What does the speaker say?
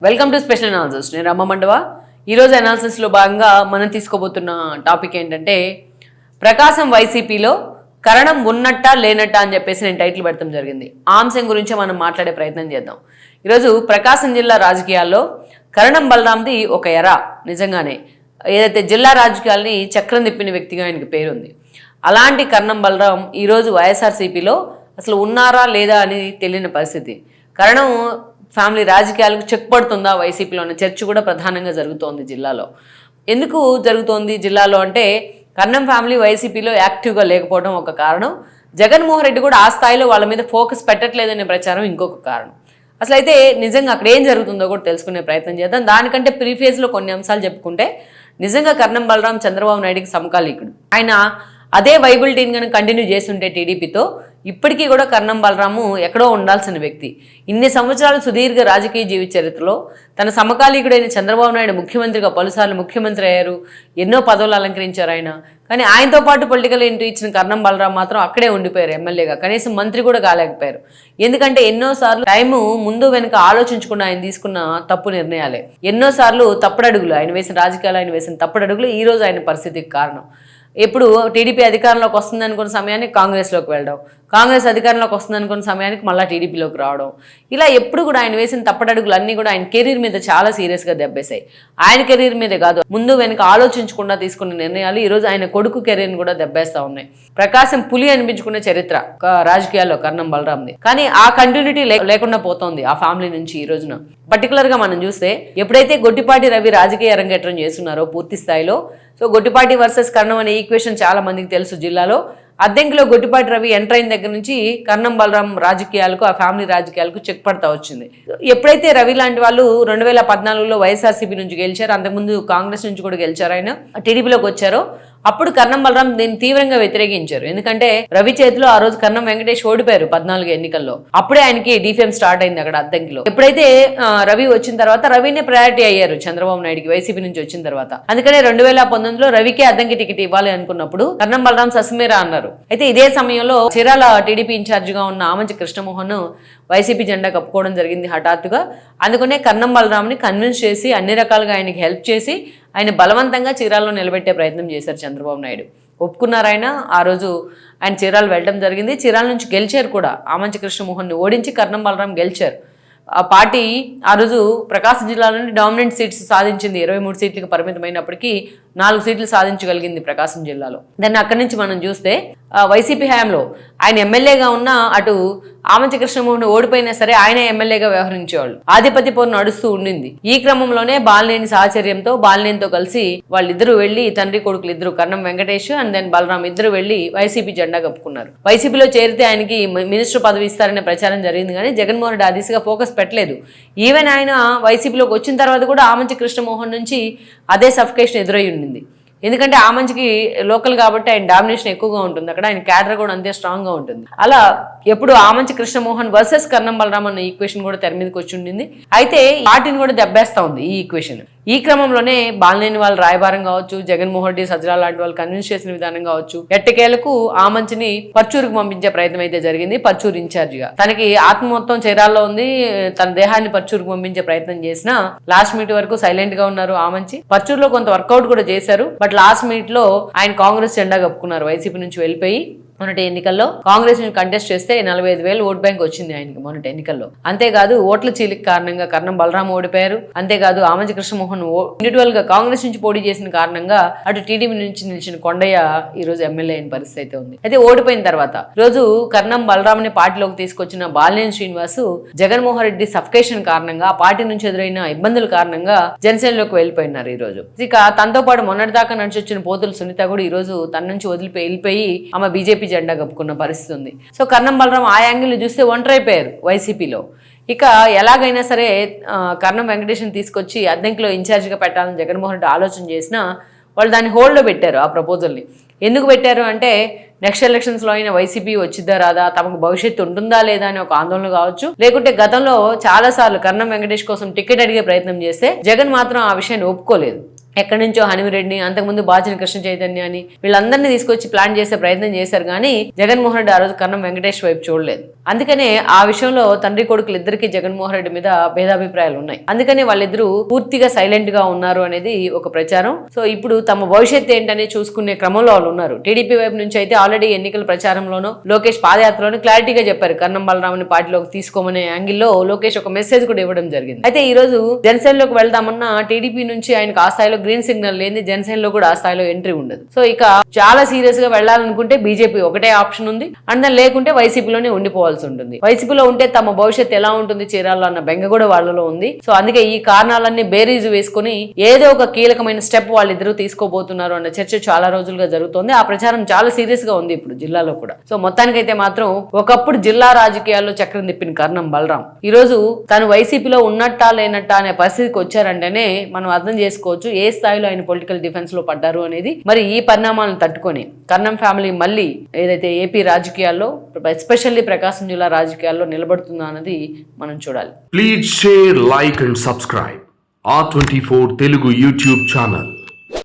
Welcome to special analysis. నేను రమ్మ మండవ. ఈరోజు అనాలిసిస్లో భాగంగా మనం తీసుకోబోతున్న టాపిక్ ఏంటంటే ప్రకాశం వైసీపీలో కరణం ఉన్నట్టా లేనట్టా అని చెప్పేసి నేను టైటిల్ పెడతాం జరిగింది. ఆ అంశం గురించే మనం మాట్లాడే ప్రయత్నం చేద్దాం. ఈరోజు ప్రకాశం జిల్లా రాజకీయాల్లో కరణం బలరాంది ఒక ఎర. నిజంగానే ఏదైతే జిల్లా రాజకీయాల్ని చక్రం తిప్పిన వ్యక్తిగా ఆయనకి పేరుంది. అలాంటి కరణం బలరాం ఈరోజు వైఎస్ఆర్సీపీలో అసలు ఉన్నారా లేదా అని తెలియని పరిస్థితి. కరణం ఫ్యామిలీ రాజకీయాలకు చెక్ పడుతుందా వైసీపీలో అనే చర్చ కూడా ప్రధానంగా జరుగుతోంది జిల్లాలో. ఎందుకు జరుగుతోంది జిల్లాలో అంటే కరణం ఫ్యామిలీ వైసీపీలో యాక్టివ్గా లేకపోవడం ఒక కారణం, జగన్మోహన్ రెడ్డి కూడా ఆ స్థాయిలో వాళ్ళ మీద ఫోకస్ పెట్టట్లేదనే ప్రచారం ఇంకొక కారణం. అసలు అయితే నిజంగా అక్కడ ఏం జరుగుతుందో కూడా తెలుసుకునే ప్రయత్నం చేద్దాం. దానికంటే ప్రీఫేజ్లో కొన్ని అంశాలు చెప్పుకుంటే నిజంగా కరణం బలరాం చంద్రబాబు నాయుడికి సమకాలీకుడు. ఆయన అదే వైబిలిటీని కనుక కంటిన్యూ చేస్తుంటే టీడీపీతో ఇప్పటికీ కూడా కరణం బలరాము ఎక్కడో ఉండాల్సిన వ్యక్తి. ఇన్ని సంవత్సరాలు సుదీర్ఘ రాజకీయ జీవిత చరిత్రలో తన సమకాలీకుడైన చంద్రబాబు నాయుడు ముఖ్యమంత్రిగా పలుసార్లు ముఖ్యమంత్రి అయ్యారు, ఎన్నో పదవులు అలంకరించారు ఆయన. కానీ ఆయనతో పాటు పొలిటికల్ ఎంట్రీ ఇచ్చిన కరణం బలరాం మాత్రం అక్కడే ఉండిపోయారు ఎమ్మెల్యేగా, కనీసం మంత్రి కూడా కాలేకపోయారు. ఎందుకంటే ఎన్నోసార్లు టైము ముందు వెనుక ఆలోచించకుండా ఆయన తీసుకున్న తప్పు నిర్ణయాలే, ఎన్నోసార్లు తప్పుడడుగులు ఆయన వేసిన రాజకీయాలు, ఆయన వేసిన తప్పుడడుగులు ఈ రోజు ఆయన పరిస్థితికి కారణం. ఎప్పుడు టీడీపీ అధికారంలోకి వస్తుంది అనుకున్న సమయానికి కాంగ్రెస్లోకి వెళ్ళడం, కాంగ్రెస్ అధికారంలోకి వస్తుంది అనుకున్న సమయానికి మళ్ళీ టీడీపీలోకి రావడం, ఇలా ఎప్పుడు కూడా ఆయన వేసిన తప్పటడుగులు అన్నీ కూడా ఆయన కెరీర్ మీద చాలా సీరియస్గా దెబ్బేశాయి. ఆయన కెరీర్ మీదే కాదు, ముందు వెనక ఆలోచించకుండా తీసుకున్న నిర్ణయాలు ఈరోజు ఆయన కొడుకు కెరీర్ని కూడా దెబ్బేస్తూ ఉన్నాయి. ప్రకాశం పులి అనిపించుకునే చరిత్ర రాజకీయాల్లో కరణం బలరాంది. కానీ ఆ కంటిన్యూటీ లేకుండా పోతోంది ఆ ఫ్యామిలీ నుంచి ఈ రోజున. పర్టికులర్గా మనం చూస్తే ఎప్పుడైతే గొట్టిపాటి రవి రాజకీయ అరంగేట్రం చేస్తున్నారో పూర్తి స్థాయిలో, సో గొట్టిపాటి వర్సెస్ కరణం అనే ఈక్వేషన్ చాలా మందికి తెలుసు జిల్లాలో. అద్దెంకిలో గొట్టిపాటి రవి ఎంటర్ అయిన దగ్గర నుంచి కరణం బలరాం రాజకీయాలకు, ఆ ఫ్యామిలీ రాజకీయాలకు చెక్ పడతా వచ్చింది. ఎప్పుడైతే రవి లాంటి వాళ్ళు 2014లో వైఎస్ఆర్సీపీ నుంచి గెలిచారు, అంతకుముందు కాంగ్రెస్ నుంచి కూడా గెలిచారు, ఆయన టీడీపీలోకి వచ్చారో అప్పుడు కరణం బలరాం దీన్ని తీవ్రంగా వ్యతిరేకించారు. ఎందుకంటే రవి చేతిలో ఆ రోజు కరణం వెంకటేష్ ఓడిపోయారు 14 ఎన్నికల్లో. అప్పుడే ఆయనకి డిఫేమ్ స్టార్ట్ అయింది అక్కడ అద్దంకిలో. ఎప్పుడైతే రవి వచ్చిన తర్వాత రవినే ప్రయారిటీ అయ్యారు చంద్రబాబు నాయుడికి వైసీపీ నుంచి వచ్చిన తర్వాత. అందుకనే 2019లో రవికే అద్దంకి టికెట్ ఇవ్వాలి అనుకున్నప్పుడు కరణం బలరాం సస్మేరా అన్నారు. అయితే ఇదే సమయంలో చీరాల టీడీపీ ఇన్ఛార్జ్ గా ఉన్న ఆమంచి కృష్ణమోహన్ వైసీపీ జెండా కప్పుకోవడం జరిగింది హఠాత్తుగా. అందుకనే కరణం బలరాంని కన్విన్స్ చేసి అన్ని రకాలుగా ఆయనకి హెల్ప్ చేసి ఆయన బలవంతంగా చీరాల్లో నిలబెట్టే ప్రయత్నం చేశారు చంద్రబాబు నాయుడు. ఒప్పుకున్నారు ఆయన. ఆ రోజు ఆయన చీరాలు వెళ్ళడం జరిగింది. చీరాల నుంచి గెలిచారు కూడా. ఆమంచి కృష్ణమోహన్ని ఓడించి కరణం బలరాం గెలిచారు. ఆ పార్టీ ఆ రోజు ప్రకాశం జిల్లాలోని డామినెంట్ సీట్స్ సాధించింది. 23 సీట్లకు పరిమితమైనప్పటికీ 4 సీట్లు సాధించగలిగింది ప్రకాశం జిల్లాలో. దాన్ని అక్కడి నుంచి మనం చూస్తే వైసీపీ హయాంలో ఆయన ఎమ్మెల్యేగా ఉన్న అటు ఆమంచి కృష్ణమోహన్ ఓడిపోయినా సరే ఆయన ఎమ్మెల్యేగా వ్యవహరించేవాళ్ళు. ఆధిపత్య పోరు నడుస్తూ ఉండింది. ఈ క్రమంలోనే బాలినేని సాహచర్యంతో బాలినేనితో కలిసి వాళ్ళిద్దరూ వెళ్లి, తండ్రి కొడుకులు ఇద్దరు, కరణం వెంకటేష్ అండ్ దెన్ బలరాం ఇద్దరు వెళ్లి వైసీపీ జెండా కప్పుకున్నారు. వైసీపీలో చేరితే ఆయనకి మినిస్టర్ పదవి ఇస్తారనే ప్రచారం జరిగింది. కానీ జగన్మోహన్ రెడ్డి ఆ దిశగా ఫోకస్ పెట్టలేదు. ఈవెన్ ఆయన వైసీపీలోకి వచ్చిన తర్వాత కూడా ఆమంచి కృష్ణమోహన్ నుంచి అదే సఫికేషన్ ఎదురై ఉండింది. ఎందుకంటే ఆమంచికి లోకల్ కాబట్టి ఆయన డామినేషన్ ఎక్కువగా ఉంటుంది అక్కడ, ఆయన క్యాడర్ కూడా అంతే స్ట్రాంగ్గా ఉంటుంది. అలా ఎప్పుడు ఆమంచి కృష్ణమోహన్ వర్సెస్ కరణం బలరాం అన్న ఈక్వేషన్ కూడా తెర మీదకి వచ్చి ఉండింది. అయితే పార్టీని కూడా దెబ్బేస్తా ఉంది ఈ ఈక్వేషన్. ఈ క్రమంలోనే బాలినేని వాళ్ళు రాయబారం కావచ్చు, జగన్మోహన్ రెడ్డి సజ్జల లాంటి వాళ్ళు కన్విన్స్ చేసిన విధానం కావచ్చు, ఎట్టకేలకు ఆమంచిని పర్చూరుకు పంపించే ప్రయత్నం అయితే జరిగింది. పర్చూరు ఇన్ఛార్జిగా తనకి ఆత్మ మొత్తం చీరాల్లో ఉంది, తన దేహాన్ని పర్చూరుకు పంపించే ప్రయత్నం చేసినా లాస్ట్ మీట్ వరకు సైలెంట్ గా ఉన్నారు ఆమంచి. పర్చూరులో కొంత వర్కౌట్ కూడా చేశారు. బట్ లాస్ట్ మీట్ లో ఆయన కాంగ్రెస్ జెండా కప్పుకున్నారు. వైసీపీ నుంచి వెళ్ళిపోయి మొన్నటి ఎన్నికల్లో కాంగ్రెస్ నుంచి కంటెస్ట్ చేస్తే 45,000 ఓట్ బ్యాంక్ వచ్చింది ఆయనకి మొన్నటి ఎన్నికల్లో. అంతేకాదు ఓట్ల చీలిక కారణంగా కరణం బలరాం ఓడిపోయారు. అంతేకాదు ఆమంచి కృష్ణమోహన్ ఇండివిజువల్ గా కాంగ్రెస్ నుంచి పోటీ చేసిన కారణంగా అటు టీడీపీ నుంచి నిలిచిన కొండయ్య ఈ రోజు ఎమ్మెల్యే అయిన పరిస్థితి అయితే ఉంది. అయితే ఓడిపోయిన తర్వాత రోజు కరణం బలరాంని పార్టీలోకి తీసుకొచ్చిన బాలినేని శ్రీనివాసు జగన్మోహన్ రెడ్డి సఫికేషన్ కారణంగా, ఆ పార్టీ నుంచి ఎదురైన ఇబ్బందుల కారణంగా జనసేనలోకి వెళ్ళిపోయినారు. ఈ రోజు ఇక తనతో పాటు మొన్నటిదాకా నడిచి వచ్చిన పోతుల సునీత కూడా ఈ రోజు తన నుంచి వెళ్ళిపోయి ఆమె బీజేపీ జెండా కప్పుకున్న పరిస్థితి ఉంది. సో కరణం బలరాం ఆ యాంగిల్ చూస్తే ఒంటరైపోయారు వైసీపీలో. ఇక ఎలాగైనా సరే కరణం వెంకటేష్ని తీసుకొచ్చి అద్దెంకిలో ఇన్ఛార్జిగా పెట్టాలని జగన్మోహన్ రెడ్డి ఆలోచన చేసినా వాళ్ళు దాన్ని హోల్డ్లో పెట్టారు. ఆ ప్రపోజల్ని ఎందుకు పెట్టారు అంటే నెక్స్ట్ ఎలక్షన్స్లో అయినా వైసీపీ వచ్చిద్దా రాదా, తమకు భవిష్యత్తు ఉంటుందా లేదా అని ఒక ఆందోళన కావచ్చు. లేకుంటే గతంలో చాలాసార్లు కరణం వెంకటేష్ కోసం టికెట్ అడిగే ప్రయత్నం చేస్తే జగన్ మాత్రం ఆ విషయాన్ని ఒప్పుకోలేదు. ఎక్కడి నుంచో హనుమిరెడ్డిని, అంతకుముందు బాచిన కృష్ణ చైతన్య అని వీళ్ళందరినీ తీసుకొచ్చి ప్లాన్ చేసే ప్రయత్నం చేశారు కానీ జగన్మోహన్ రెడ్డి ఆ రోజు కర్ణం వెంకటేష్ వైపు చూడలేదు. అందుకనే ఆ విషయంలో తండ్రి కొడుకులు ఇద్దరికి జగన్మోహన్ రెడ్డి మీద భేదాభిప్రాయాలు ఉన్నాయి. అందుకని వాళ్ళిద్దరూ పూర్తిగా సైలెంట్ గా ఉన్నారు అనేది ఒక ప్రచారం. సో ఇప్పుడు తమ భవిష్యత్తు ఏంటనే చూసుకునే క్రమంలో వాళ్ళు ఉన్నారు. టీడీపీ వైపు నుంచి అయితే ఆల్రెడీ ఎన్నికల ప్రచారంలోనూ లోకేష్ పాదయాత్రలోనూ క్లారిటీగా చెప్పారు కర్ణం బలరామని పార్టీలోకి తీసుకోమనే యాంగిల్లో లోకేష్ ఒక మెసేజ్ కూడా ఇవ్వడం జరిగింది. అయితే ఈ రోజు జనసేనలోకి వెళ్దామన్నా టీడీపీ నుంచి ఆయనకు ఆ స్థాయిలో గ్రీన్ సిగ్నల్ లేని, జనసేనలో కూడా ఆ స్థాయిలో ఎంట్రీ ఉండదు. సో ఇక చాలా సీరియస్ గా వెళ్లాలనుకుంటే బీజేపీ ఒకటే ఆప్షన్ ఉంది, అండ్ లేకుంటే వైసీపీలోనే ఉండిపోవాల్సి ఉంటుంది. వైసీపీలో ఉంటే తమ భవిష్యత్తు ఎలా ఉంటుంది చీరాల్లో అన్న బెంగ కూడా వాళ్ళలో ఉంది. సో అందుకే ఈ కారణాలన్నీ బేరీజు వేసుకుని ఏదో ఒక కీలకమైన స్టెప్ వాళ్ళిద్దరూ తీసుకోబోతున్నారు అన్న చర్చ చాలా రోజులుగా జరుగుతోంది. ఆ ప్రచారం చాలా సీరియస్ గా ఉంది ఇప్పుడు జిల్లాలో కూడా. సో మొత్తానికైతే మాత్రం ఒకప్పుడు జిల్లా రాజకీయాల్లో చక్రం తిప్పిన కర్ణం బలరాం ఈ రోజు తను వైసీపీలో ఉన్నట్టా లేనట్టా అనే పరిస్థితికి వచ్చారంటేనే మనం అర్థం చేసుకోవచ్చు ఏ స్థాయిలో ఆయన పొలిటికల్ డిఫెన్స్ లో పడ్డారు అనేది. మరి ఈ పరిణామాలను తట్టుకొని కర్ణం ఫ్యామిలీ మళ్ళీ ఏదైతే ఏపీ రాజకీయాల్లో ఎస్పెషల్లీ ప్రకాశం జిల్లా రాజకీయాల్లో నిలబడుతుందా అన్నది మనం చూడాలి. Please share, like and subscribe R24 Telugu YouTube channel.